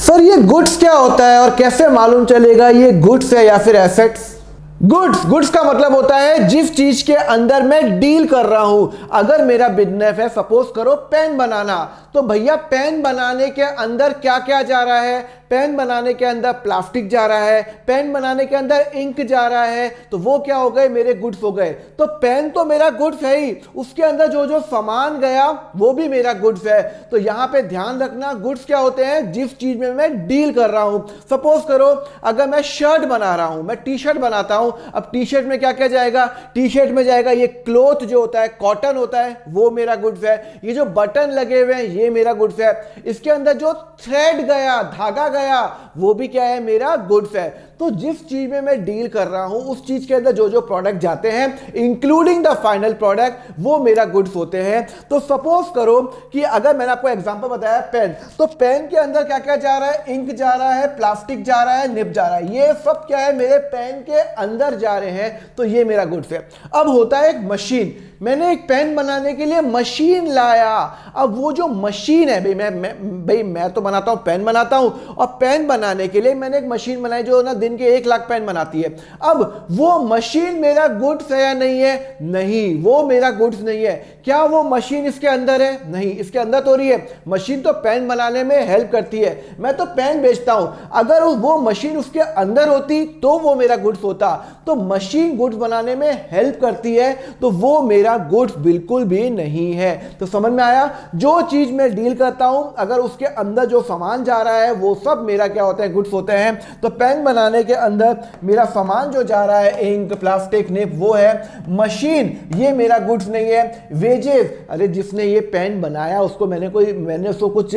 Sir ये goods क्या होता है और कैसे मालूम चलेगा ये गुड्स है या फिर एसेट्स? गुड्स का मतलब होता है जिस चीज के अंदर मैं डील कर रहा हूं। अगर मेरा बिजनेस है, सपोज करो पेन बनाना, तो भैया पेन बनाने के अंदर क्या क्या जा रहा है? पेन बनाने के अंदर प्लास्टिक जा रहा है, पेन बनाने के अंदर इंक जा रहा है, तो वो क्या हो गए? मेरे गुड्स हो गए। तो पेन तो मेरा गुड्स है ही, उसके अंदर जो जो सामान गया वो भी मेरा गुड्स है। तो यहां पे ध्यान रखना, गुड्स क्या होते हैं? जिस चीज में मैं डील कर रहा हूं। सपोज करो अगर मैं शर्ट बना रहा हूं, मैं टी शर्ट बनाता हूं, अब टी शर्ट में क्या क्या जाएगा? टी शर्ट में जाएगा ये क्लॉथ जो होता है, कॉटन होता है, वो मेरा गुड्स है। ये जो बटन लगे हुए हैं ये मेरा गुड्स है। इसके अंदर जो थ्रेड गया, धागा गया, वो भी क्या है? मेरा गुड्स है। तो जिस चीज में मैं डील कर रहा हूं उस चीज के अंदर जो जो प्रोडक्ट जाते हैं इंक्लूडिंग द फाइनल प्रोडक्ट, वो मेरा गुड्स होते हैं। तो सपोज करो कि अगर मैंने आपको एग्जांपल बताया पेन, तो पेन के अंदर क्या क्या जा रहा है? इंक जा रहा है, प्लास्टिक जा रहा है, निब जा रहा है, ये सब क्या है? मेरे पेन के अंदर जा रहे हैं, तो ये मेरा गुड्स है। अब होता है एक मशीन, मैंने एक पेन बनाने के लिए मशीन लाया। अब वो जो मशीन है, भाई मैं तो बनाता हूं, पेन बनाता हूं, और पेन बनाने के लिए मैंने एक मशीन बनाई जो ना दिन के 1 लाख पेन बनाती है। अब वो मशीन मेरा गुड्स है या नहीं है? नहीं, वो मेरा गुड्स नहीं है। क्या वो मशीन इसके अंदर है? नहीं, इसके अंदर तो रही है। मशीन तो पेन बनाने में हेल्प करती है, मैं तो पेन बेचता हूं। अगर वो मशीन उसके अंदर होती तो वो मेरा गुड्स होता। तो मशीन गुड्स बनाने में हेल्प करती है, तो वो मेरा गुड्स बिल्कुल भी नहीं है। तो समझ में आया? जो चीज मैं डील करता हूं अगर उसके अंदर जो सामान जा रहा है वो सब मेरा क्या होता है? गुड्स होते हैं। तो पेन बनाने के अंदर मेरा सामान जो जा रहा है, इंक, प्लास्टिक, निब, वो है। मशीन ये मेरा गुड्स नहीं है। वेजेस, अरे जिसने ये पेन बनाया उसको मैंने उसको कुछ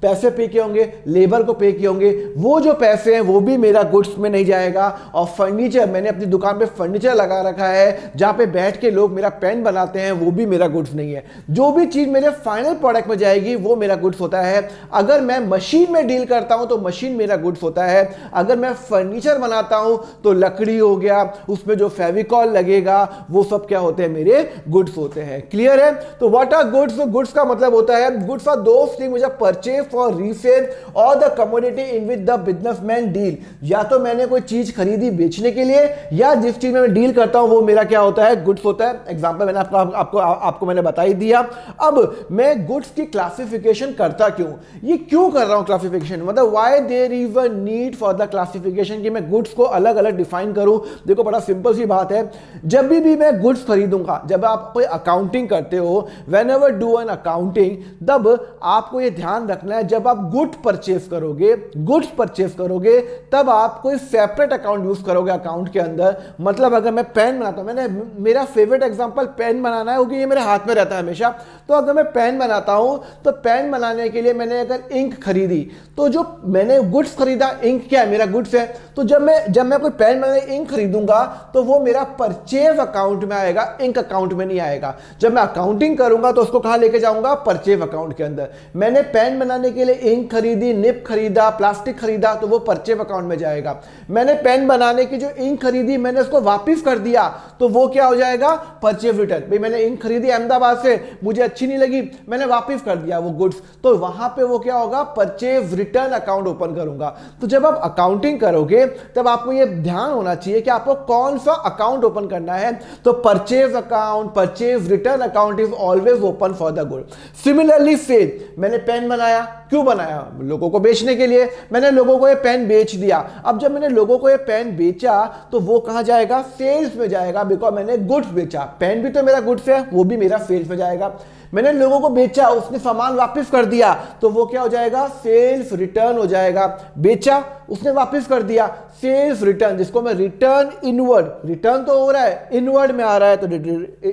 पैसे पे किए होंगे, लेबर को पे किए होंगे, वो जो पैसे हैं वो भी मेरा गुड्स में नहीं जाएगा। और फर्नीचर, मैंने अपनी दुकान पे फर्नीचर लगा रखा है जहां पे बैठ के लोग मेरा पेन बनाते हैं, वो भी मेरा गुड्स नहीं है। जो भी चीज मेरे फाइनल प्रोडक्ट में जाएगी वो मेरा गुड्स होता है। अगर मैं मशीन में डील करता हूं तो मशीन मेरा गुड्स होता है। अगर मैं फर्नीचर बनाता हूं तो लकड़ी हो गया, उसमें जो फेविकॉल लगेगा, वो सब क्या होते हैं? मेरे गुड्स होते हैं। क्लियर है? तो व्हाट आर गुड्स? गुड्स का मतलब होता है goods are those thing which are purchase for resale or the commodity in which the businessman deal. या तो मैंने कोई चीज खरीदी बेचने के लिए, या जिस चीज में मैं डील करता हूं वो मेरा क्या होता है? गुड्स होता है। एग्जांपल मैंने आपको मैंने बता ही दिया। अब मैं गुड्स की क्लासिफिकेशन करता क्यों? ये क्यों कर रहा हूं क्लासिफिकेशन? मतलब why there is a need for the classification कि मैं गुड्स को अलग अलग डिफाइन करूं। देखो बड़ा सिंपल सी बात है, जब भी मैं गुड्स खरीदूंगा, जब आप कोई अकाउंटिंग करते हो, when ever do an accounting, तब आपको ये ध्यान रखना है जब आप गुड्स परचेज करोगे तब आप कोई सेपरेट अकाउंट यूज करोगे अकाउंट के अंदर। मतलब अगर मैं पेन बनाता हूं, मेरा फेवरेट एग्जांपल पेन बनाना है क्योंकि ये मेरे हाथ में रहता है हमेशा। तो अगर मैं पेन बनाता हूं तो पेन बनाने के लिए मैंने अगर इंक खरीदी, तो जो मैंने गुड्स खरीदा, इंक क्या है? मेरा गुड्स है। तो जब मैं कोई पेन बनाने इंक खरीदूंगा तो वो मेरा परचेज अकाउंट में आएगा, इंक अकाउंट में नहीं आएगा। जब मैं अकाउंटिंग करूंगा तो उसको कहां लेके जाऊंगा? परचेज अकाउंट के अंदर। मैंने पेन बनाने के लिए इंक खरीदी, निब खरीदा, प्लास्टिक खरीदा, तो वो परचेज अकाउंट में जाएगा। मैंने पेन बनाने की जो इंक खरीदी मैंने उसको वापस कर दिया, तो वो क्या हो जाएगा? Purchase return. भाई मैंने इंक खरीदी अहमदाबाद से, मुझे अच्छी नहीं लगी, मैंने वापस कर दिया वो गुड्स, तो वहां पे वो क्या होगा? परचेज रिटर्न अकाउंट ओपन करूंगा। तो जब आप अकाउंटिंग करोगे तब आपको ये ध्यान होना चाहिए कि आपको कौन सा अकाउंट ओपन करना है। तो purchase account, purchase return account is always open for the good. Similarly same, मैंने पेन बनाया, क्यों बनाया? लोगों को बेचने के लिए। मैंने लोगों को ये पेन बेच दिया। अब जब मैंने लोगों को ये पेन बेचा तो वो कहां जाएगा? सेल्स में जाएगा, बिकॉज मैंने गुड्स बेचा। पेन भी तो मेरा गुड्स है, वो भी मेरा सेल्स में जाएगा। मैंने लोगों को बेचा, उसने सामान वापस कर दिया, तो वो क्या हो जाएगा? सेल्स रिटर्न हो जाएगा। बेचा, उसने वापस कर दिया, सेल्स रिटर्न, जिसको मैं रिटर्न इनवर्ड, रिटर्न तो हो रहा है, इनवर्ड में आ रहा है तो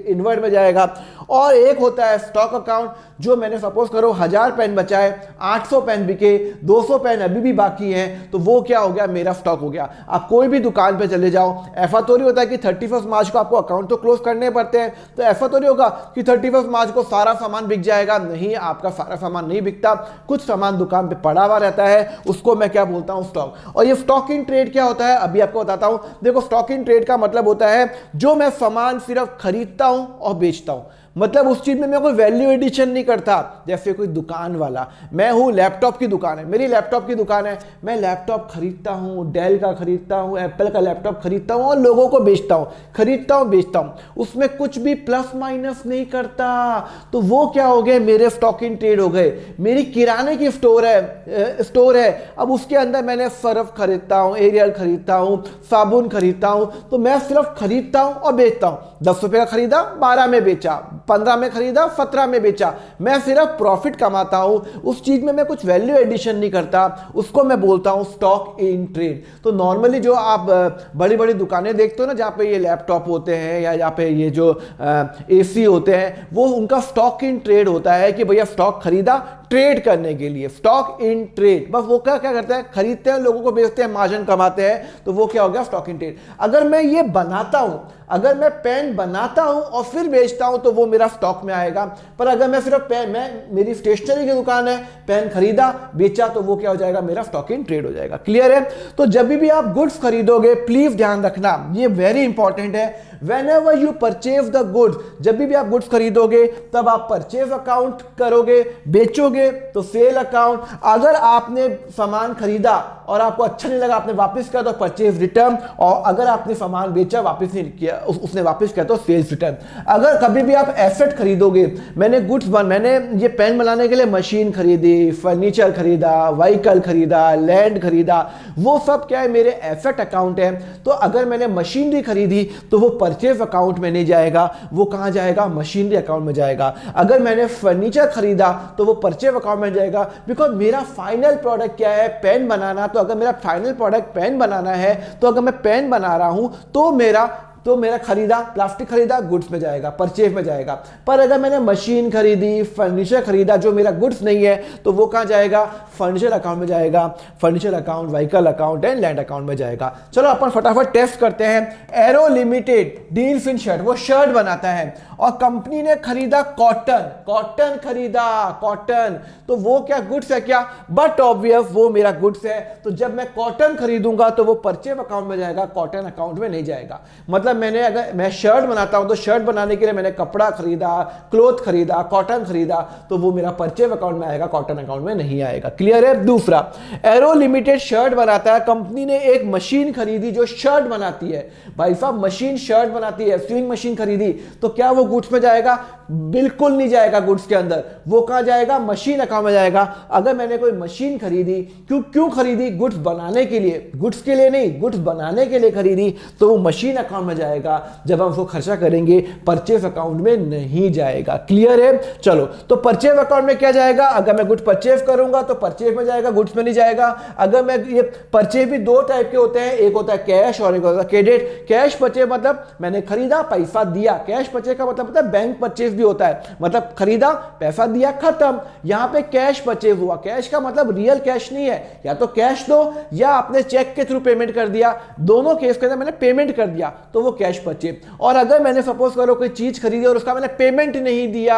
इनवर्ड में जाएगा। और एक होता है स्टॉक अकाउंट, जो मैंने सपोज करो 1000 पेन बचाए, 800 पेन बिके, 200 पेन अभी भी बाकी हैं, तो वो क्या हो गया? मेरा स्टॉक हो गया। आप कोई भी दुकान पे चले जाओ, ऐसा तो नहीं होता है कि 31 मार्च को आपको अकाउंट तो क्लोज करने पड़ते हैं, तो ऐसा तो नहीं होगा कि 31 मार्च को सारा सामान बिक जाएगा। नहीं, आपका सारा सामान नहीं बिकता, कुछ सामान दुकान पे पड़ा हुआ रहता है, उसको मैं क्या बोलता हूं? स्टॉक। और ये स्टॉक इन ट्रेड क्या होता है अभी आपको बताता हूं। देखो स्टॉक इन ट्रेड का मतलब होता है जो मैं सामान सिर्फ खरीदता हूं और बेचता हूं। मतलब उस चीज में मैं कोई वैल्यू एडिशन नहीं करता। जैसे कोई दुकान वाला, मैं हूं लैपटॉप की दुकान है, मेरी लैपटॉप की दुकान है, मैं लैपटॉप खरीदता हूं, डेल का खरीदता हूं, एप्पल का लैपटॉप खरीदता हूं और लोगों को बेचता हूं, खरीदता हूं बेचता हूं, उसमें कुछ भी प्लस माइनस नहीं करता। तो वो क्या हो गए, मेरे स्टॉक इन ट्रेड हो गए। मेरी किराने की स्टोर है, अब उसके अंदर मैंने सर्फ खरीदता हूं, एरियल खरीदता हूं, साबुन खरीदता हूं, तो मैं सिर्फ खरीदता हूं और बेचता हूं। 10 रुपए का खरीदा, 12 में बेचा, 15 में खरीदा, 17 में बेचा, मैं सिर्फ प्रॉफिट कमाता हूं। उस चीज में मैं कुछ वैल्यू एडिशन नहीं करता, उसको मैं बोलता हूं स्टॉक इन ट्रेड। तो नॉर्मली जो आप बड़ी बड़ी दुकानें देखते हो ना, जहां पे ये लैपटॉप होते हैं या जहां पे ये जो एसी होते हैं, वो उनका स्टॉक इन ट्रेड होता है कि भैया स्टॉक खरीदा ट्रेड करने के लिए, स्टॉक इन ट्रेड। बस वो क्या करते हैं, खरीदते हैं, लोगों को बेचते हैं, मार्जिन कमाते हैं, तो वो क्या हो गया, स्टॉक इन ट्रेड। अगर मैं ये बनाता हूं, अगर मैं पेन बनाता हूं और फिर बेचता हूं, तो वो मेरा स्टॉक में आएगा। पर अगर मैं सिर्फ पेन, मेरी स्टेशनरी की दुकान है, पेन खरीदा बेचा, तो वो क्या हो जाएगा, मेरा स्टॉक इन ट्रेड हो जाएगा। क्लियर है? तो जब भी आप गुड्स खरीदोगे, प्लीज ध्यान रखना, ये वेरी इंपॉर्टेंट है, whenever you purchase the goods, जब भी आप गुड्स खरीदोगे तब आप परचेज अकाउंट करोगे, बेचोगे तो सेल अकाउंट। अगर आपने सामान खरीदा और आपको अच्छा नहीं लगा, आपने वापस किया तो परचेज रिटर्न, और अगर आपने सामान बेचा वापस नहीं किया, उसने वापस किया तो सेल्स रिटर्न। अगर कभी भी आप एसेट खरीदोगे, मैंने ये पेन बनाने के लिए मशीन खरीदी, फर्नीचर खरीदा, व्हीकल खरीदा, लैंड खरीदा, वो सब क्या है, मेरे एसेट अकाउंट है। तो अगर मैंने मशीनरी खरीदी तो वो परचेज अकाउंट में नहीं जाएगा, वो कहां जाएगा, मशीनरी अकाउंट में जाएगा। अगर मैंने फर्नीचर खरीदा तो वो परचेज अकाउंट में जाएगा, बिकॉज मेरा फाइनल प्रोडक्ट क्या है, पेन बनाना। तो अगर मेरा फाइनल प्रोडक्ट पेन बनाना है, तो अगर मैं पेन बना रहा हूं तो मेरा खरीदा, प्लास्टिक खरीदा, गुड्स में जाएगा, परचेज में जाएगा। पर अगर मैंने मशीन खरीदी, फर्नीचर खरीदा, जो मेरा गुड्स नहीं है, तो वो कहां जाएगा, फर्नीचर अकाउंट में जाएगा, furniture account, vehicle account and land account में जाएगा। चलो अपन फटाफट टेस्ट करते हैं। Arrow limited deals in shirt, वो शर्ट बनाता है और कंपनी ने खरीदा कॉटन खरीदा, कॉटन, तो वो क्या गुड्स है क्या, बट ऑब्वियस वो मेरा गुड्स है। तो जब मैं कॉटन खरीदूंगा तो वो परचेज अकाउंट में जाएगा, कॉटन अकाउंट में नहीं जाएगा। मतलब अगर मैं शर्ट बनाता हूं तो शर्ट बनाने के लिए मैंने कपड़ा खरीदा, क्लोथ खरीदा, कॉटन खरीदा, तो वो मेरा परचेज अकाउंट में आएगा, कॉटन अकाउंट में नहीं आएगा। क्लियर है? दूसरा, एरो लिमिटेड शर्ट बनाता है, कंपनी ने एक मशीन खरीदी जो शर्ट बनाती है। भाई साहब, मशीन शर्ट बनाती है, स्विंग मशीन खरीदी, तो क्या वो गुड्स में जाएगा, बिल्कुल नहीं जाएगा गुड्स के अंदर। वो कहां जाएगा, मशीन अकाउंट में जाएगा। अगर मैंने कोई मशीन खरीदी, क्यों खरीदी, गुड्स बनाने के लिए, गुड्स के लिए नहीं, गुड्स बनाने के लिए खरीदी, तो वो मशीन अकाउंट में जाएगा। जब हम उसको खर्चा करेंगे, परचेज अकाउंट में नहीं जाएगा। क्लियर है? चलो, तो परचेज अकाउंट में क्या जाएगा, अगर मैं गुड्स परचेज करूंगा तो परचेज में जाएगा, गुड्स में नहीं जाएगा। अगर मैं ये परचेज भी दो टाइप के होते हैं, एक होता है कैश और एक होता है क्रेडिट। कैश परचेज मतलब मैंने खरीदा, पैसा दिया। कैश परचेज का मतलब होता है बैंक परचेज भी होता है, मतलब खरीदा, पैसा दिया, खत्म। यहां पे कैश परचेज हुआ। कैश का मतलब रियल कैश नहीं है, या तो कैश दो या आपने चेक के थ्रू पेमेंट कर दिया। दोनों केस के अंदर मैंने पेमेंट कर दिया तो वो कैश परचेज। और अगर मैंने सपोज करो कोई चीज खरीदी और उसका मैंने पेमेंट नहीं दिया,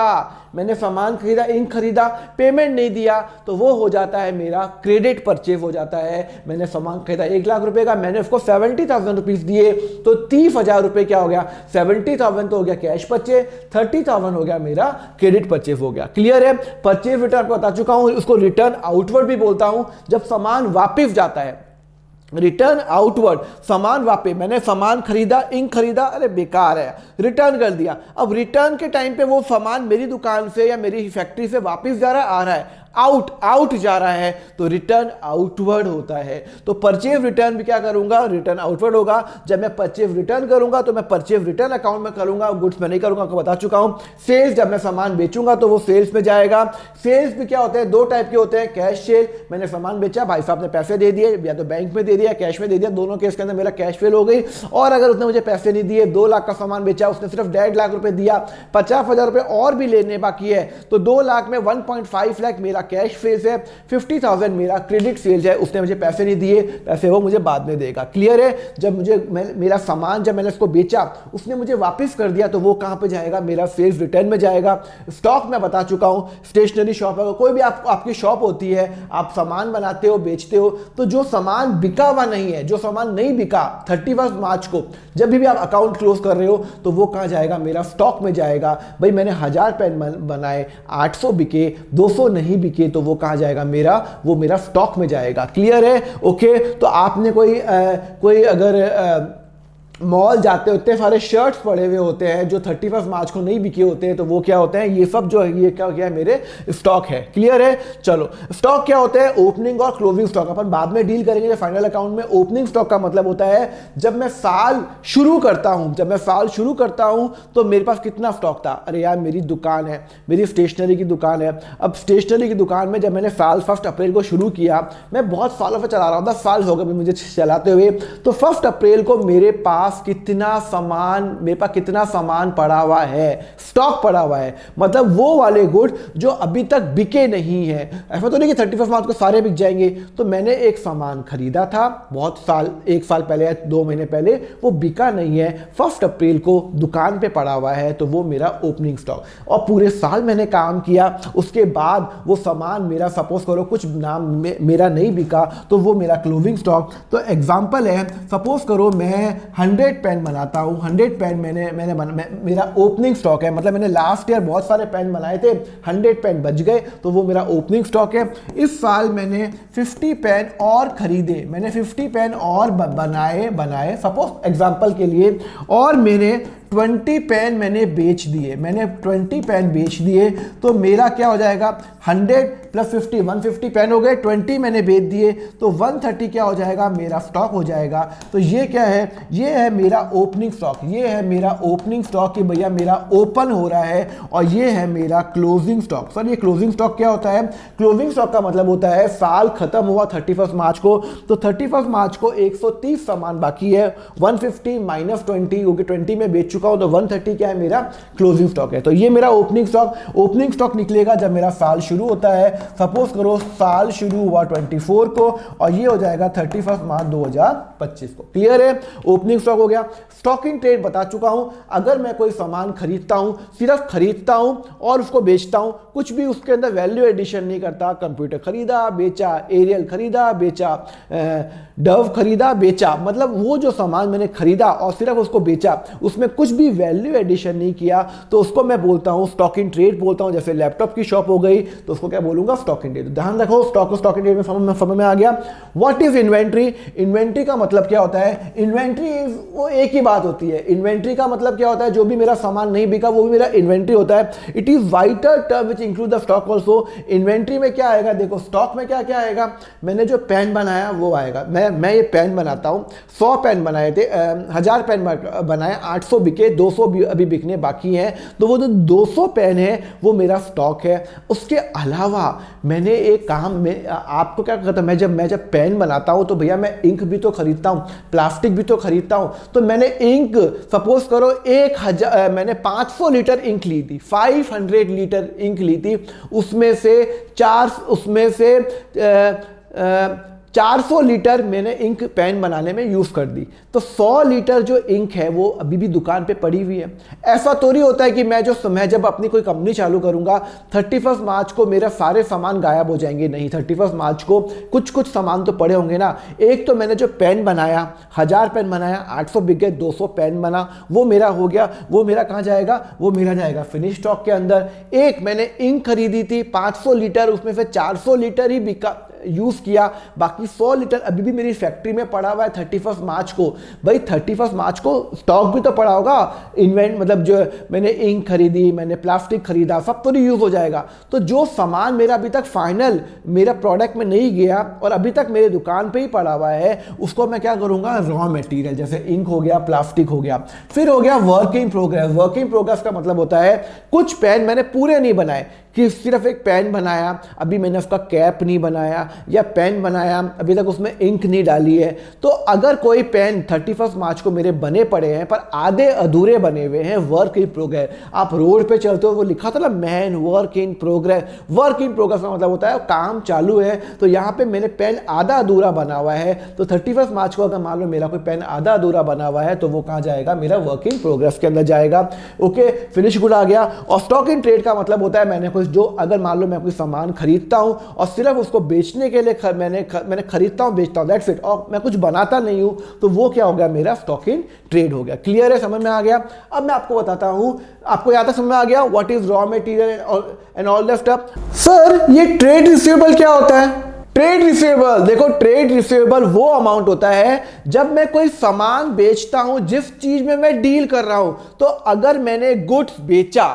मैंने सामान खरीदा, इंक खरीदा, पेमेंट नहीं दिया, तो वो हो जाता है मेरा क्रेडिट परचेज हो जाता है। मैंने सामान खरीदा 1 लाख रुपए का, मैंने उसको 70,000 रुपीज दिए, तो 30,000 रुपए क्या हो गया, 70,000 तो हो गया कैश परचेज, 30,000 हो गया मेरा क्रेडिट परचेज हो गया। क्लियर है? परचेज रिटर्न आपको बता चुका हूं, उसको रिटर्न आउटवर्ड भी बोलता हूं, जब सामान वापिस जाता है। रिटर्न आउटवर्ड, सामान वापस, मैंने सामान खरीदा, इंक खरीदा, अरे बेकार है, रिटर्न कर दिया। अब रिटर्न के टाइम पे वो सामान मेरी दुकान से या मेरी फैक्ट्री से वापस जा रहा है, आ रहा है, आउट जा रहा है, तो रिटर्न आउटवर्ड होता है। तो परचेज रिटर्न भी क्या करूंगा, रिटर्न आउटवर्ड होगा। जब मैं परचेज रिटर्न करूंगा तो मैं परचेज रिटर्न अकाउंट में करूंगा, गुड्स में नहीं करूंगा, आपको बता चुका हूं। सेल्स, जब मैं सामान बेचूंगा तो वो सेल्स में जाएगा। सेल्स भी क्या होते हैं, दो टाइप के होते हैं, कैश सेल, मैंने सामान बेचा, भाई साहब ने पैसे दे दिए, या तो बैंक में दे दिया, कैश में दे दिया, दोनों केस के अंदर मेरा कैश सेल हो गई। और अगर उसने मुझे पैसे नहीं दिए, 2 लाख का सामान बेचा, उसने सिर्फ 1.5 लाख रुपए दिया, 50,000 रुपए और भी लेने बाकी है, तो 2 लाख में 1.5 लाख मेरा मेरा कैश सेल्स है, 50,000 मेरा क्रेडिट सेल्स है, उसने मुझे पैसे नहीं दिए, पैसे वो मुझे बाद में देगा। क्लियर है? जब मेरा सामान जब मैंने उसको बेचा, उसने मुझे वापस कर दिया, तो वो कहां पे जाएगा? मेरा सेल्स रिटर्न में जाएगा। स्टॉक मैं बता चुका हूं, स्टेशनरी शॉप है, कोई भी आपकी शॉप होती है, आप सामान बनाते हो, बेचते हो, तो जो सामान बिका हुआ नहीं है, जो सामान नहीं बिका 31 मार्च को जब भी आप अकाउंट क्लोज कर रहे हो, तो वो कहां जाएगा? मेरा स्टॉक में जाएगा। भाई मैंने 1000 पेन बनाए, 800 बिके, 200 नहीं बिके, तो वो कहां जाएगा? वो मेरा स्टॉक में जाएगा। क्लियर है? ओके। तो आपने कोई अगर मॉल जाते हो, इतने सारे शर्ट्स पड़े हुए होते हैं जो 31 मार्च को नहीं बिके होते हैं, तो वो क्या होते हैं? ये सब जो है, ये क्या है? मेरे स्टॉक है। क्लियर है? चलो, स्टॉक क्या होता है? ओपनिंग और क्लोजिंग स्टॉक अपन बाद में डील करेंगे फाइनल अकाउंट में। ओपनिंग स्टॉक का मतलब होता है जब मैं साल शुरू करता हूं, तो मेरे पास कितना स्टॉक था? अरे यार, मेरी दुकान है, मेरी स्टेशनरी की दुकान है। अब स्टेशनरी की दुकान में जब मैंने साल 1 अप्रैल को शुरू किया, मैं बहुत सालों से चला रहा हूं, 10 साल हो गए मुझे चलाते हुए, तो 1 अप्रैल को मेरे पास कितना सामान पड़ा हुआ है? स्टॉक पड़ा हुआ है। मतलब वो वाले गुड जो अभी तक बिके नहीं है। ऐसा तो नहीं कि 31 मार्च को सारे बिक जाएंगे। तो मैंने एक सामान खरीदा था एक साल पहले या 2 महीने पहले, वो बिका नहीं है, 1 अप्रैल को दुकान पे पड़ा हुआ है, तो वो मेरा ओपनिंग स्टॉक। और पूरे साल मैंने काम किया, उसके बाद वो सामान मेरा, सपोज करो कुछ नाम मेरा नहीं बिका, तो वो मेरा क्लोजिंग स्टॉक। तो एग्जांपल है, सपोज करो मैं 100 पेन बनाता हूँ, 100 पेन मेरा ओपनिंग स्टॉक है। मतलब मैंने लास्ट ईयर बहुत सारे पेन बनाए थे, 100 पेन बच गए, तो वो मेरा ओपनिंग स्टॉक है। इस साल मैंने 50 पेन और खरीदे, मैंने 50 पेन और बनाए सपोज एग्जांपल के लिए, और मैंने 20 पेन मैंने बेच दिए, तो मेरा क्या हो जाएगा? 100 प्लस 50, 150 पेन हो गए, 20 मैंने बेच दिए, तो 130 क्या हो जाएगा? मेरा स्टॉक हो जाएगा। तो ये क्या है? ये है मेरा ओपनिंग स्टॉक, कि भैया मेरा ओपन हो रहा है, और ये है मेरा क्लोजिंग स्टॉक। सर ये क्लोजिंग स्टॉक क्या होता है? क्लोजिंग स्टॉक का मतलब होता है साल खत्म हुआ 31 मार्च को, तो 31 मार्च को 130 सामान बाकी है, 150 माइनस 20, क्योंकि 20 में बेच चुका हूं, तो 130 क्या है? मेरा क्लोजिंग स्टॉक है। तो ये मेरा ओपनिंग स्टॉक निकलेगा जब मेरा साल शुरू होता है। सपोज करो साल शुरू हुआ 24 को, और ये हो जाएगा 31 मार्च 2025 को। क्लियर है? ओपनिंग स्टॉक हो गया। स्टॉकिंग ट्रेड बता चुका हूं, अगर मैं कोई सामान खरीदता हूं, सिर्फ खरीदता हूं और उसको बेचता हूं, कुछ भी उसके अंदर वैल्यू एडिशन नहीं करता, कंप्यूटर खरीदा बेचा, एरियल खरीदा बेचा, डव खरीदा बेचा, मतलब वो जो सामान मैंने खरीदा और सिर्फ उसको बेचा, उसमें कुछ भी वैल्यू एडिशन नहीं किया, तो उसको मैं बोलता हूं स्टॉकिंग ट्रेड बोलता हूं। जैसे लैपटॉप की शॉप हो गई, तो उसको क्या बोलूंगा? Stocking trade. ध्यान रखो, स्टॉकिंग ट्रेड में समझ में आ गया। What is inventory? इन्वेंट्री का मतलब क्या होता है? इन्वेंट्री वो एक ही बात होती है। इन्वेंट्री का मतलब क्या होता है? जो भी मेरा सामान नहीं बिका वो भी मेरा इन्वेंट्री होता है। It is wider term which include the stock also. Inventory में क्या आएगा? देखो स्टॉक में क्या क्या आएगा? मैंने जो पेन बनाया वो आएगा। मैं ये पेन बनाता हूं, 100 पेन बनाए थे, 1000 पेन बनाए, 800 बिके, 200 अभी बिकने बाकी हैं, तो वो जो 200 पेन है वो मेरा स्टॉक है। उसके अलावा मैंने एक काम में आपको क्या कहता, मैं जब पेन बनाता हूं तो भैया मैं इंक भी तो खरीदता हूं, प्लास्टिक भी तो खरीदता हूं। तो मैंने इंक सपोज करो 1000 मैंने 500 लीटर इंक ली थी, 500 लीटर इंक ली थी, उसमें से 400 लीटर मैंने इंक पेन बनाने में यूज कर दी। तो 100 लीटर जो इंक है वो अभी भी दुकान पे पड़ी हुई है। ऐसा तो नहीं होता है कि मैं जब अपनी कोई कंपनी चालू करूंगा 31 मार्च को मेरा सारे सामान गायब हो जाएंगे। नहीं, 31 मार्च को कुछ सामान तो पड़े होंगे ना। एक तो मैंने जो पेन बनाया, 1000 पेन बनाया, 800 बिक गए, 200 पेन बना, वो मेरा हो गया। वो मेरा कहाँ जाएगा? वो मेरा जाएगा फिनिश स्टॉक के अंदर। एक मैंने इंक खरीदी थी 500 लीटर, उसमें से 400 लीटर ही बिका यूज किया, बाकी 100 लीटर अभी भी मेरी फैक्ट्री में पड़ा हुआ है 31 मार्च को। भाई 31 मार्च को स्टॉक भी तो पड़ा होगा, मतलब जो मैंने इंक खरीदी, मैंने प्लास्टिक खरीदा, सब तो नहीं यूज हो जाएगा। तो जो सामान मेरा अभी तक फाइनल मेरा प्रोडक्ट में नहीं गया और अभी तक मेरे दुकान पे ही पड़ा हुआ है, उसको मैं क्या करूंगा? रॉ मटेरियल, जैसे इंक हो गया, प्लास्टिक हो गया। फिर हो गया work in progress. Work in progress का मतलब होता है कुछ पेन मैंने पूरे नहीं बनाए, कि सिर्फ एक पेन बनाया, अभी मैंने उसका कैप नहीं बनाया, या पेन बनाया, अभी तक उसमें इंक नहीं डाली है, तो अगर कोई पेन 31 मार्च को मेरे बने पड़े हैं पर आधे अधूरे बने हुए हैं, वर्क इन प्रोग्रेस, आप रोड पे चलते हो वो लिखा था ना man work in progress, work in progress का मतलब होता है काम चालू है। तो यहाँ पे मैंने पेन आधा अधूरा बना हुआ है, तो 31 मार्च को अगर मान लो मेरा कोई पेन आधा अधूरा बना हुआ है तो वो कहाँ जाएगा, मेरा वर्क इन प्रोग्रेस के अंदर जाएगा। ओके, फिनिश गुड आ गया। और स्टॉक इन ट्रेड का मतलब होता है मैंने कुछ जो, अगर मान लो मैं कोई सामान खरीदता हूं और सिर्फ उसको बेचने के लिए मैंने खरीदता हूं बेचता हूं, दैट्स इट, और मैं कुछ बनाता नहीं हूं, तो वो क्या हो गया, मेरा स्टॉक इन ट्रेड हो गया। क्लियर है, समझ में आ गया। अब मैं आपको बताता हूं, आपको यहां तक समझ में आ गया what is raw material and all that stuff. Sir ये ट्रेड रिसीवेबल क्या होता है? ट्रेड रिसीवेबल, देखो ट्रेड रिसीवेबल वो अमाउंट होता है जब मैं कोई सामान बेचता हूं जिस चीज में मैं डील कर रहा हूं। तो अगर मैंने गुड्स बेचा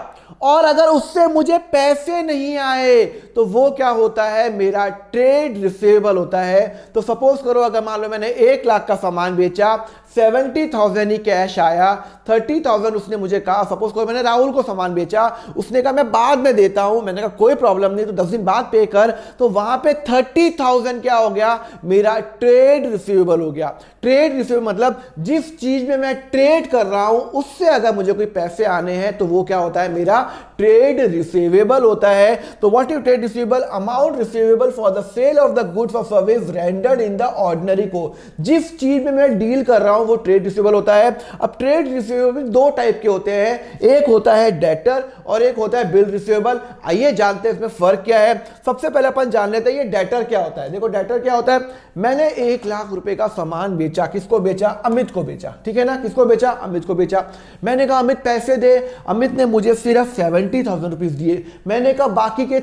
और अगर उससे मुझे पैसे नहीं आए तो वो क्या होता है, मेरा ट्रेड रिसीवेबल होता है। तो सपोज करो अगर मान लो मैंने 1 लाख का सामान बेचा, 70,000 ही कैश आया, 30,000 उसने मुझे कहा, सपोज करो मैंने राहुल को सामान बेचा, उसने कहा मैं बाद में देता हूं, मैंने कहा कोई प्रॉब्लम नहीं, तो 10 दिन बाद पे कर, तो वहां पे 30,000 क्या हो गया, मेरा ट्रेड रिसीवेबल हो गया। ट्रेड रिसीवेबल मतलब जिस चीज में मैं ट्रेड कर रहा हूं उससे अगर मुझे कोई पैसे आने हैं तो वो क्या होता है, मेरा ट्रेड रिसीवेबल होता है। तो what is trade receivable? Amount receivable for the sale of the goods or service rendered in the ordinary को, जिस चीज में मैं डील कर रहा हूं वो ट्रेड रिसीवेबल होता है। अब ट्रेड रिसीवेबल दो टाइप के होते हैं, एक होता है डेटर और एक होता है बिल रिसीवेबल। आइए जानते हैं इसमें फर्क क्या है। सबसे पहले अपन जान लेते हैं ये डेटर क्या होता है। देखो डेटर क्या होता है, मैंने 1 लाख रुपए का सामान बेचा, किसको बेचा, अमित को बेचा, ठीक है ना, किसको बेचा, अमित को बेचा। मैंने कहा अमित पैसे दे, अमित ने मुझे सिर्फ 70,000 रुपीज दिए। मैंने कहा बाकी के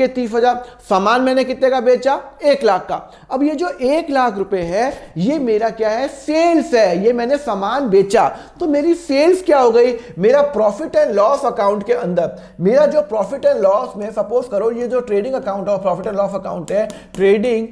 30,000 सामान मैंने कितने का बेचा, 1 लाख का। अब ये जो 1 लाख रुपए है ये मेरा क्या है, सेल्स है, ये मैंने सामान बेचा, तो मेरी सेल्स क्या हो गई, मेरा प्रॉफिट एंड लॉस अकाउंट के अंदर, मेरा जो प्रॉफिट एंड लॉस में सपोज करो ये जो ट्रेडिंग अकाउंट और प्रॉफिट एंड लॉस अकाउंट है, trading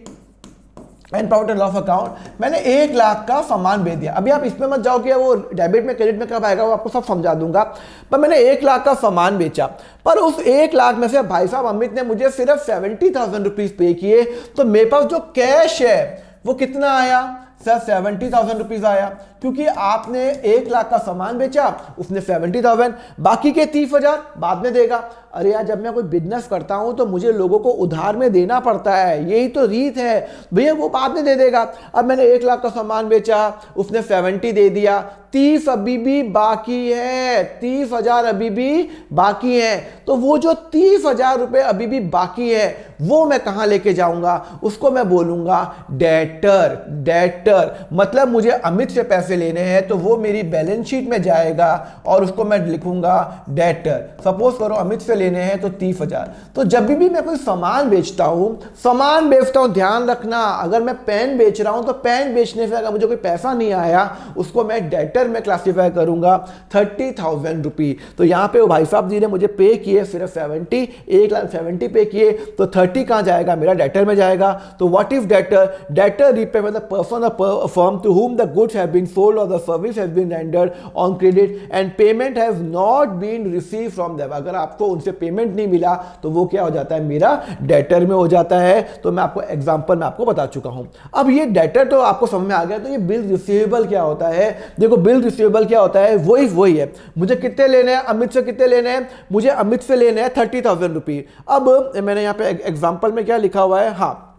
and profit and loss account, मैंने 1 लाख का सामान बेच दिया। अभी आप इसमें मत जाओ कि वो डेबिट में क्रेडिट में कब आएगा, वो आपको सब समझा दूंगा। पर मैंने 1 लाख का सामान बेचा, पर उस 1 लाख में से भाई साहब अमित ने मुझे सिर्फ 70,000 रुपीज पे किए, तो मेरे पास जो कैश है वो कितना आया, सर 70,000 रुपीज आया, क्योंकि आपने 1 लाख का सामान बेचा, उसने 70,000, बाकी के 30,000 बाद में देगा। अरे यार जब मैं कोई बिजनेस करता हूं तो मुझे लोगों को उधार में देना पड़ता है, यही तो रीत है भैया, वो बाद में दे देगा। अब मैंने 1 लाख का सामान बेचा, उसने 70 दे दिया, 30 अभी भी बाकी है, 30,000 अभी भी बाकी है। तो वो जो 30,000 रुपए अभी भी बाकी है वो मैं कहां लेके जाऊंगा, उसको मैं बोलूंगा डेटर। डेटर मतलब मुझे अमित से पैसे लेने हैं तो वो मेरी बैलेंस शीट में जाएगा और उसको मैं लिखूंगा डेटर। सपोज करो अमित से लेने हैं तो 30,000। तो जब भी मैं कोई सामान बेचता हूं, ध्यान रखना, अगर मैं पेन बेच रहा हूं तो पेन बेचने से अगर मुझे कोई पैसा नहीं आया उसको मैं डेटर में क्लासिफाई करूंगा 30,000 रुपीज। तो यहां पे वो भाई साहब जी ने मुझे पे किए सिर्फ 70, 1,70,000 पे किए, तो 30 कहां जाएगा, मेरा डेटर में जाएगा। तो what is debtor? Debtor repayment the person or firm to whom the goods have been sold or the service has been rendered on credit and payment has not been received from them। अगर आपको उनसे payment नहीं मिला तो वो क्या हो जाता है, मेरा डेटर में हो जाता है। तो मैं आपको एग्जांपल में आपको बता चुका हूं। अब ये डेटर तो आपको समझ में आ गया। तो ये बिल रिसीवेबल क्या होता है? देखो बिल रिसीवेबल क्या होता है, वही है। मुझे कितने लेने हैं, अमित से कितने लेने हैं, मुझे अमित से लेने हैं 30,000 रुपीज। अब मैंने यहां पे एग्जांपल में क्या लिखा हुआ है, हाँ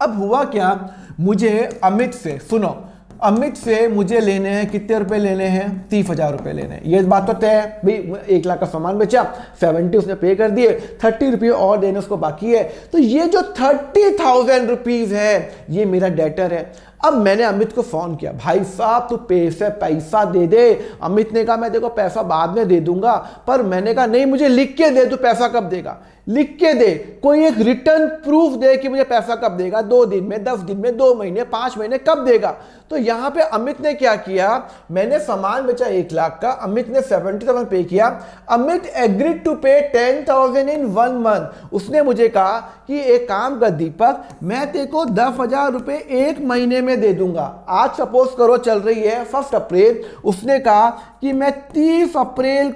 अब हुआ क्या, मुझे अमित से, सुनो, अमित से मुझे लेने हैं कितने रुपए लेने हैं, 30,000 रुपए लेने हैं। ये बात तो तय है भाई, 1 लाख का सामान बेचा, 70 उसने पे कर दिए, 30 रुपये और देने उसको बाकी है। तो ये जो 30,000 रुपीज है ये मेरा डेटर है। अब मैंने अमित को फोन किया, भाई साहब तू पैसा दे दे। अमित ने कहा मैं देखो पैसा बाद में दे दूंगा, पर मैंने कहा नहीं मुझे लिख के दे, तू पैसा कब देगा, लिख के दे, कोई एक रिटर्न प्रूफ दे कि मुझे पैसा कब देगा, 2 दिन में, 10 दिन में, 2 महीने, 5 महीने, कब देगा। तो यहां पे अमित ने क्या किया, मैंने सामान बेचा 1 लाख का, अमित ने 70,000 पे किया। अमित एग्रीड टू पे 10,000 इन 1 मंथ। उसने मुझे कहा कि एक काम कर दीपक, मैं तेरे को 10,000 रुपए 1 महीने में दे दूंगा। आज सपोज करो चल रही है 1 अप्रैल, उसने कहा कि मैं 30 अप्रैल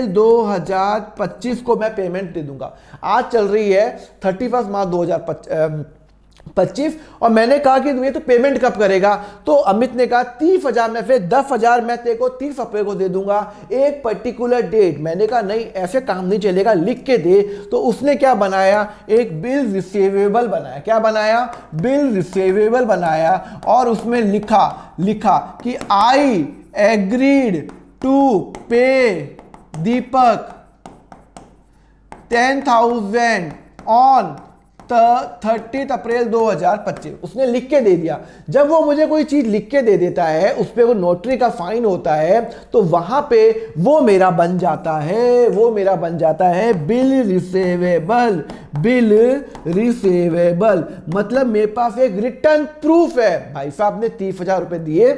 2025 को मैं पेमेंट दे दूंगा। आज चल रही है 31 मार्च 2025 और मैंने कहा कि ये तो पेमेंट कब करेगा? तो अमित ने कहा 30,000 में से 10,000 मैं तेरे को 30 अप्रैल को दे दूंगा, एक पर्टिकुलर डेट। मैंने कहा नहीं, ऐसे काम नहीं चलेगा, लिख के दे। तो उसने क्या बनाया? एक बिल रिसीवेबल बनाया। क्या बनाया? बिल रिसीवेबल बनाया और उसमें लिखा कि आई एग्रीड टू पे दीपक 10,000 ऑन 30 अप्रैल 2025। उसने लिख के दे दिया। जब वो मुझे कोई चीज लिख के दे देता है, उस पर वो नोटरी का फाइन होता है, तो वहां पे वो मेरा बन जाता है बिल रिसीवेबल। मतलब मेरे पास एक रिटर्न प्रूफ है। भाई साहब ने 30,000 रुपए दिए,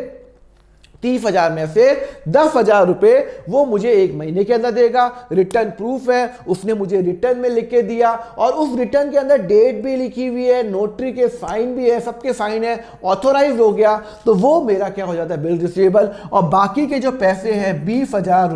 30,000 में से 10,000 रुपए वो मुझे एक महीने के अंदर देगा। रिटर्न प्रूफ है, उसने मुझे रिटर्न में लिख के दिया और उस रिटर्न के अंदर डेट भी लिखी हुई है, नोटरी के साइन भी है, सबके साइन है, ऑथोराइज हो गया। तो वो मेरा क्या हो जाता है? Bill receivable. और बाकी के जो पैसे हैं 20,000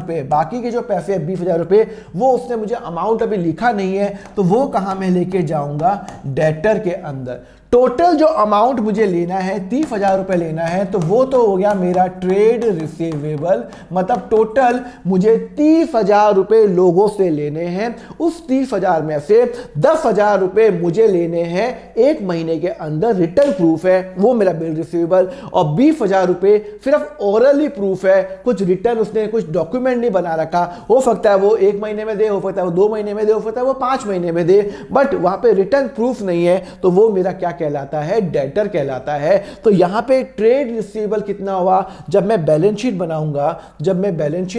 रुपए, वो उसने मुझे अमाउंट अभी लिखा नहीं है, तो वो कहां मैं लेके जाऊंगा? डेटर के अंदर। टोटल जो अमाउंट मुझे लेना है 30,000 रुपए लेना है, तो वो तो हो गया मेरा ट्रेड रिसीवेबल। मतलब टोटल मुझे 30,000 रुपए लोगों से लेने हैं। उस 30,000 में से 10,000 रुपए मुझे लेने हैं एक महीने के अंदर, रिटर्न प्रूफ है, वो मेरा बिल रिसीवेबल। और 20,000 रुपए सिर्फ ओरली प्रूफ है, कुछ रिटर्न उसने कुछ डॉक्यूमेंट नहीं बना रखा। हो सकता है वो 1 महीने में दे, हो सकता है वो 2 महीने में दे, हो सकता है वो 5 महीने में दे, बट वहां पे रिटर्न प्रूफ नहीं है, तो वो मेरा क्या कहलाता है? डेटर कहलाता है। तो यहां पे ट्रेड रिसीवेबल कितना हुआ? जब मैं बैलेंस शीट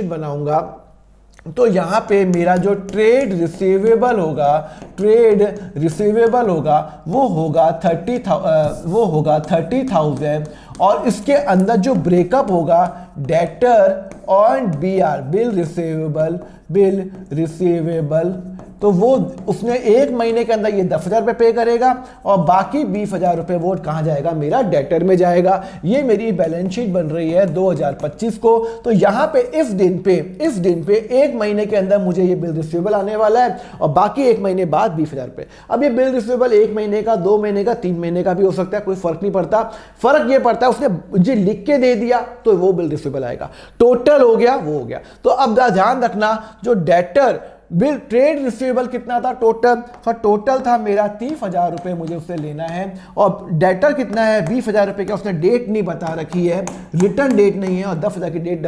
बनाऊंगा तो यहां पे मेरा जो ट्रेड रिसीवेबल होगा वो होगा 30,000 और इसके अंदर जो ब्रेकअप होगा डेटर और BR बिल रिसीवेबल, तो वो उसने एक महीने के अंदर ये 10,000 रुपये पे करेगा और बाकी 20,000 रुपये वो कहाँ जाएगा? मेरा डेटर में जाएगा। ये मेरी बैलेंस शीट बन रही है 2025 को। तो यहाँ पे इस दिन पे एक महीने के अंदर मुझे ये बिल रिसीवेबल आने वाला है और बाकी एक महीने बाद 20,000 रुपये। अब ये बिल रिसीवेबल 1 महीने का, 2 महीने का, 3 महीने का भी हो सकता है, कोई फर्क नहीं पड़ता। फर्क ये पड़ता है उसने मुझे लिख के दे दिया तो वो बिल रिसीवेबल आएगा। टोटल हो गया, वो हो गया। तो अब ध्यान रखना, जो डेटर बिल ट्रेड रिसीवेबल कितना था टोटल था मेरा 30,000 रुपए मुझे उससे लेना है और डेटर कितना है 20,000 रुपए का। उसने डेट नहीं बता रखी है, रिटर्न डेट नहीं है और 10,000 की डेट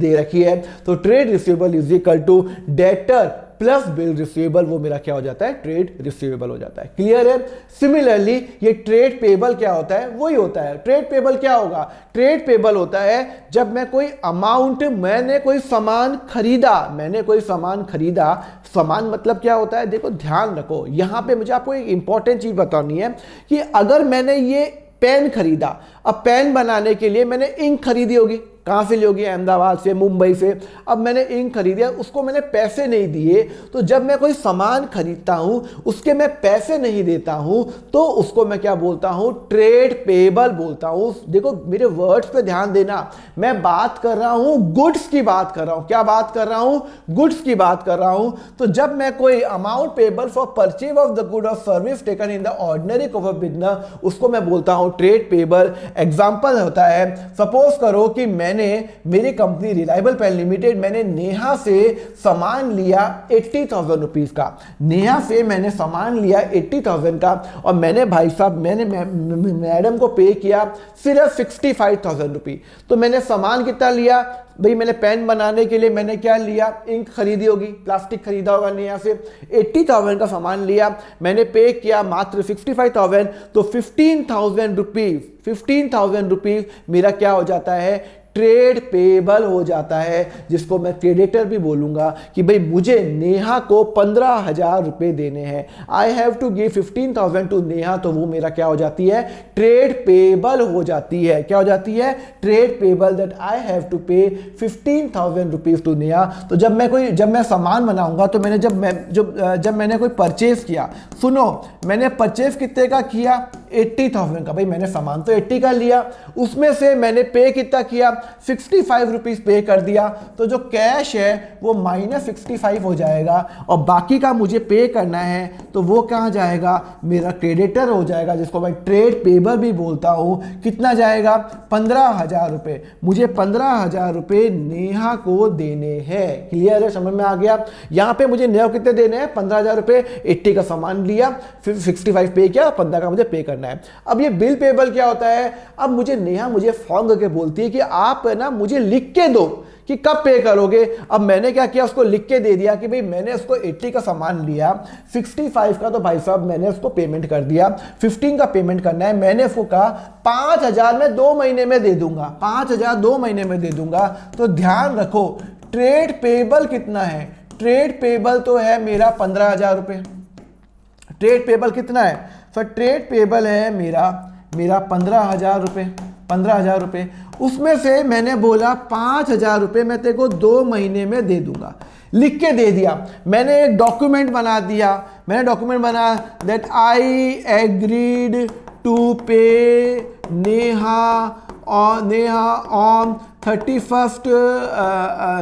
दे रखी है। तो trade receivable is equal to debtor plus bill receivable, वो मेरा क्या हो जाता है? ट्रेड रिसीवेबल हो जाता है। क्लियर है? सिमिलरली ये ट्रेड पेबल क्या होता है? वही होता है। ट्रेड पेबल क्या होगा? ट्रेड पेबल होता है जब मैं कोई अमाउंट, मैंने कोई सामान खरीदा, सामान मतलब क्या होता है? देखो ध्यान रखो, यहां पे मुझे आपको एक इंपॉर्टेंट चीज बतानी है कि अगर मैंने ये पेन खरीदा, अब पेन बनाने के लिए मैंने इंक खरीदी होगी, कहाँ से ली होगी? अहमदाबाद से, मुंबई से। अब मैंने इंक खरीदा, उसको मैंने पैसे नहीं दिए, तो जब मैं कोई सामान खरीदता हूं उसके मैं पैसे नहीं देता हूं, तो उसको मैं क्या बोलता हूं? ट्रेड पेबल बोलता हूं। देखो मेरे वर्ड्स पे ध्यान देना, मैं बात कर रहा हूं गुड्स की बात कर रहा हूं। क्या बात कर रहा हूं? गुड्स की बात कर रहा हूं। तो जब मैं कोई amount payable for purchase of the good or service taken in the ordinary course of business, उसको मैं बोलता हूं ट्रेड पेबल। एग्जांपल होता है, सपोज करो कि मेरी कंपनी रिलायबल पेन लिमिटेड, मैंने नेहा से सामान लिया 80,000 रुपीज का। नेहा से मैंने सामान लिया 80,000 का और मैंने भाई साहब मैडम को पे किया सिर्फ 65,000 रुपीज। तो मैंने सामान कितना लिया भाई? मैंने पेन बनाने के लिए मैंने क्या लिया? इंक खरीदी होगी, प्लास्टिक खरीदा होगा नेहा से। 80,000 का सामान लिया, मैंने पे किया मात्र 65,000, तो 15,000 रुपीज मेरा क्या हो जाता है? ट्रेड पेबल हो जाता है, जिसको मैं क्रेडिटर भी बोलूंगा कि भाई मुझे नेहा को 15,000 रुपए देने हैं। I have to give 15,000 to Neha, तो वो मेरा क्या हो जाती है? ट्रेड पेबल हो जाती है। क्या हो जाती है? Trade payable, that I have to pay 15,000 rupees to Neha. तो जब मैं सामान बनाऊंगा, तो मैंने जब मैंने कोई परचेज किया, सुनो मैंने परचेज कितने का किया? 80,000 का। भाई मैंने सामान तो 80 का लिया, उसमें से मैंने पे कितना किया, 65 रुपीज़ पे कर दिया, तो जो कैश है वो -65 हो जाएगा और बाकी का मुझे पे करना है तो वो कहाँ जाएगा, मेरा क्रेडिटर हो जाएगा, जिसको मैं ट्रेड पेबल भी बोलता हूँ। कितना जाएगा, 15,000 रुपये। मुझे 15,000 रुपये नेहा को देने हैं। क्लियर है, समझ में आ गया। यहाँ पे मुझे नेहा को कितने देने हैं, 15,000 रुपये। 80 का सामान लिया, फिर 65 पे किया, 15 का मुझे पे करना है। अब ये बिल पेबल क्या होता है, अब मुझे नेहा मुझे फोन करके बोलती है कि आप ना मुझे लिख के दो कि कब पे करोगे। अब मैंने क्या किया, उसको लिख के दे दिया कि भाई मैंने उसको 80 का सामान लिया, 65 का तो भाई साहब मैंने उसको पेमेंट कर दिया, 15 का पेमेंट करना है। मैंने उसको कहा 5,000 मैं 2 महीने में दे दूंगा, 5,000 2 महीने में दे दूंगा। तो ध्यान रखो ट्रेड पेबल कितना है, ट्रेड पेबल तो है मेरा 15,000 रुपये। ट्रेड पेबल कितना है सर, ट्रेड पेबल है मेरा 15,000 रुपये, 15,000 रुपये। उसमें से मैंने बोला 5,000 रुपये मैं तेरे को 2 महीने में दे दूंगा, लिख के दे दिया। मैंने एक डॉक्यूमेंट बना दिया, मैंने डॉक्यूमेंट बना दैट आई एग्रीड टू पे नेहा ऑन 31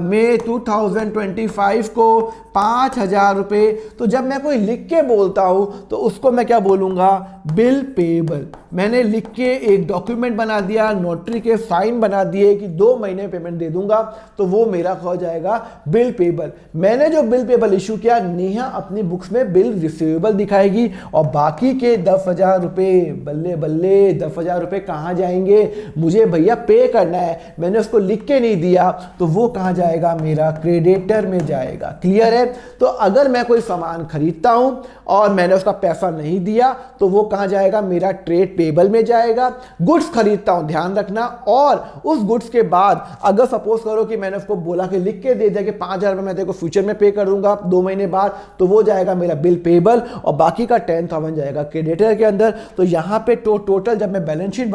मई 2025 को 5,000 रुपये। तो जब मैं कोई लिख के बोलता हूँ तो उसको मैं क्या बोलूँगा, बिल पेबल। मैंने लिख के एक डॉक्यूमेंट बना दिया, नोटरी के साइन बना दिए कि 2 महीने पेमेंट दे दूंगा, तो वो मेरा हो जाएगा बिल पेबल। मैंने जो बिल पेबल इशू किया, नेहा अपनी बुक्स में बिल रिसीवेबल दिखाएगी और बाकी के 10,000 रुपये, बल्ले बल्ले 10,000 रुपये कहाँ जाएंगे, मुझे भैया पे करना है। मैंने उसको लिख के नहीं दिया तो वो कहाँ जाएगा, मेरा क्रेडिटर में जाएगा। क्लियर है। तो अगर मैं कोई सामान खरीदता हूं और मैंने उसका पैसा नहीं दिया तो वो कहां जाएगा, मेरा ट्रेड पेबल में जाएगा। गुड्स खरीदता हूं, ध्यान रखना, और उस गुड्स के बाद अगर सपोज करो कि मैंने उसको बोला कि लिख के दे दिया कि 5,000 रुपये मैं तेरे को फ्यूचर में पे कर दूंगा 2 महीने बाद, तो वो जाएगा मेरा बिल पेबल और बाकी का 10,000 जाएगा क्रेडिटर के अंदर। तो यहां पे टोटल जब मैं बैलेंस शीट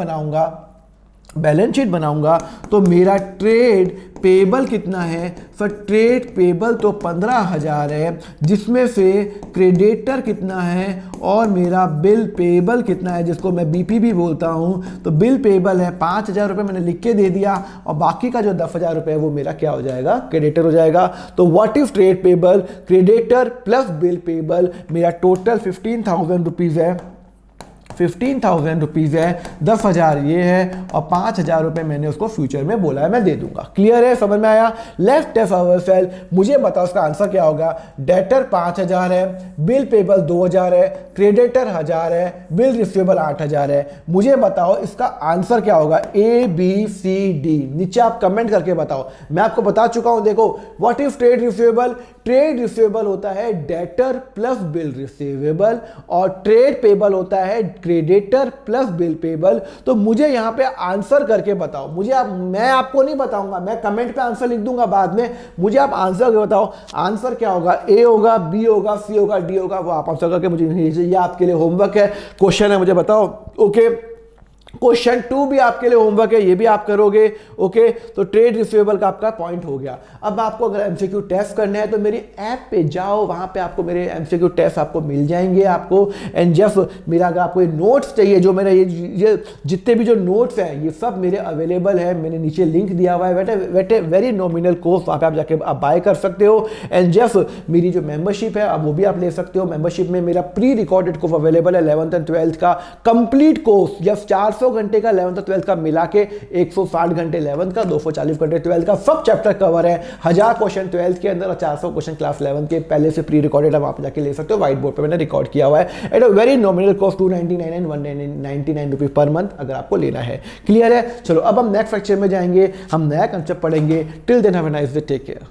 बनाऊंगा तो मेरा ट्रेड पेबल कितना है सर, ट्रेड पेबल तो 15,000 है, जिसमें से क्रेडिटर कितना है और मेरा बिल पेबल कितना है, जिसको मैं बीपी भी बोलता हूं। तो बिल पेबल है 5,000 रुपये मैंने लिख के दे दिया और बाकी का जो 10,000 रुपये है वो मेरा क्या हो जाएगा, क्रेडिटर हो जाएगा। तो what is trade payable, creditor plus bill payable, मेरा टोटल 15,000 रुपीज़ है, 15,000 रुपीज़ है, 10,000 ये है और 5,000 रुपये मैंने उसको फ्यूचर में बोला है मैं दे दूंगा। क्लियर है, समझ में आया। लेफ्ट टेस्ट अवरसेल, मुझे बताओ उसका आंसर क्या होगा। डेटर 5,000 है, बिल पेबल 2,000 है, क्रेडिटर 1,000 है, बिल रिसीवेबल 8,000 है। मुझे बताओ इसका आंसर क्या होगा, ABCD। नीचे आप कमेंट करके बताओ। मैं आपको बता चुका हूं, देखो what is trade receivable, trade receivable होता है डेटर प्लस बिल रिसीवेबल और ट्रेड पेबल होता है क्रेडिटर प्लस बिल पेबल। तो मुझे यहां पे आंसर करके बताओ, मैं आपको नहीं बताऊंगा, मैं कमेंट पे आंसर लिख दूंगा बाद में, मुझे आप आंसर करके बताओ आंसर क्या होगा, A होगा, B होगा, C होगा, D होगा, वो आप आंसर करके मुझे, ये आपके लिए होमवर्क है, क्वेश्चन है, मुझे बताओ। ओके, क्वेश्चन 2 भी आपके लिए होमवर्क है, ये भी आप करोगे। ओके, तो ट्रेड रिसीवेबल का आपका पॉइंट हो गया। अब आपको अगर एमसीक्यू टेस्ट करने हैं तो मेरी ऐप पे जाओ, वहां पे आपको मेरे एमसीक्यू टेस्ट आपको मिल जाएंगे आपको। एंड जब मेरा अगर आपको ये नोट्स चाहिए, जो मेरा ये जितने भी जो नोट्स हैं ये सब मेरे अवेलेबल है, मैंने नीचे लिंक दिया हुआ है, वेटे वेरी नॉमिनल कोर्स, वहाँ पे आप जाके आप बाय कर सकते हो। एंड जब मेरी जो मेंबरशिप है अब वो भी आप ले सकते हो। मेंबरशिप में मेरा प्री रिकॉर्डेड कोर्स अवेलेबल है, 11th एंड 12th का कंप्लीट कोर्स, जब 400 घंटे का 11th और 12th का मिला के 160 घंटे 11th का, 240 घंटे 12th का, सब चैप्टर कवर है। 1000 क्वेश्चन 12th के अंदर और 400 क्वेश्चन क्लास 11th के पहले से प्री रिकॉर्डेड है, आप जाके ले सकते हो। व्हाइट बोर्ड पे मैंने रिकॉर्ड किया हुआ है at a very nominal cost 299 and 199 rupees per month अगर आपको लेना है। क्लियर है। चलो अब हम नेक्स्ट लेक्चर में जाएंगे, हम नया कंसेप्ट पढ़ेंगे। Till then have a nice day, take care.